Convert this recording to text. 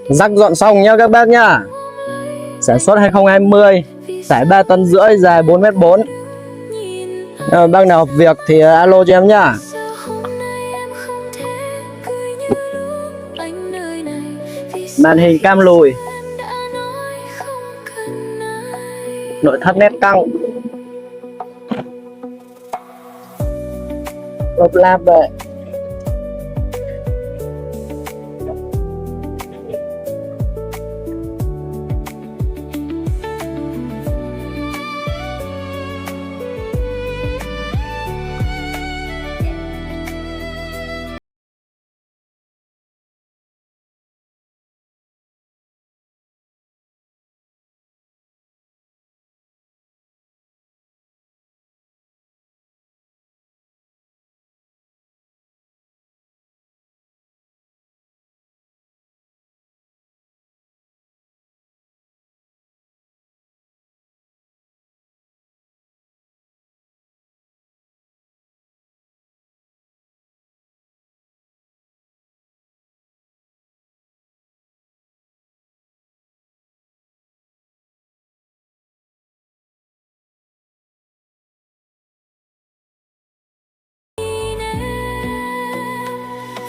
Rắc dọn xong nha các bác nhá. Sản xuất 2020, tải 3,5 tấn, dài 4,4 m. Bác nào học việc thì alo cho em nhá. Màn hình cam lùi, nội thất nét căng, lốp láp vậy.